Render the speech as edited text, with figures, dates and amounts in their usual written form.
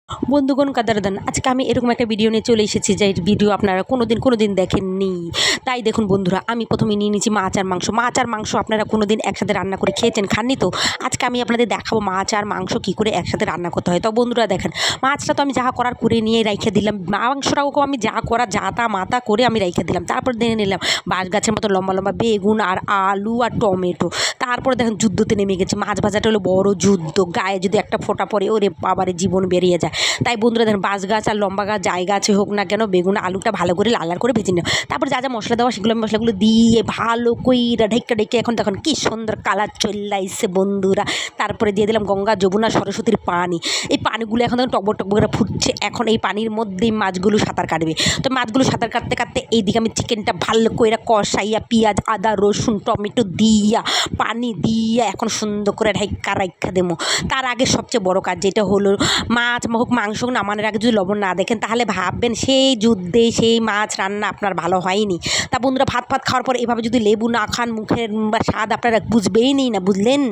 বন্ধুগণ কাদারদান আজকে আমি এরকম একটা ভিডিও নিয়ে চলে এসেছি যে ভিডিও আপনারা কোনোদিন দেখেননি। তাই দেখুন বন্ধুরা, আমি প্রথমে নিয়ে নিয়েছি মাছ আর মাংস আপনারা কোনোদিন একসাথে রান্না করে খেয়েছেন, খাননি তো? আজকে আমি আপনাদের দেখাবো মাছ আর মাংস কী করে একসাথে রান্না করতে হয়। তো বন্ধুরা দেখেন, মাছটা তো আমি যা করার করে নিয়ে রেখে দিলাম, মাংসটাও আমি যা করা জাতা মাতা করে আমি রেখে দিলাম। তারপর দেখে নিলাম বাঁশ গাছের মতো লম্বা লম্বা বেগুন আর আলু আর টমেটো। তারপরে দেখেন যুদ্ধতে নেমে গেছে, মাছ ভাজাটা হলো বড় যুদ্ধ, গায়ে যদি একটা ফোঁটা পড়ে ওরে বাবারে জীবন বেরিয়ে যায়। তাই বন্ধুরা দেখেন, বাঁশ গাছ আর লম্বা গাছ যাই গাছে হোক না কেন, বেগুন আলুটা ভালো করে লাল লাল করে ভেজে নেব। তারপর যা যা মশলা দেওয়া সেগুলো মশলাগুলো দিয়ে ভালো কইরা ঢেকে এখন দেখুন কি সুন্দর কালার চলে আসছে বন্ধুরা। তারপরে দিয়ে দিলাম গঙ্গা যমুনা সরস্বতীর পানি। এই পানিগুলো এখন দেখুন টকবক টকবক করে ফুটছে। এখন এই পানির মধ্যেই মাছগুলো সাঁতার কাটবে। তো মাছগুলো সাঁতার কাটতে কাটতে এইদিকে আমি চিকেনটা ভালো করে কষাইয়া পেঁয়াজ আদা রসুন টমেটো দিয়া পানি দিয়া এখন সুন্দর করে রাইখা দেবো। তার আগে সবচেয়ে বড় কাজ যেটা হলো, মাছ হোক মাংস নামানোর আগে যদি লবণ না দেখেন তাহলে ভাববেন সেই যুদ্ধে সেই মাছ রান্না আপনার ভালো হয়নি। তা বন্ধুরা, ভাত খাওয়ার পর এভাবে যদি লেবু না খান মুখের স্বাদ আপনারা বুঝবেই না, বুঝলেন?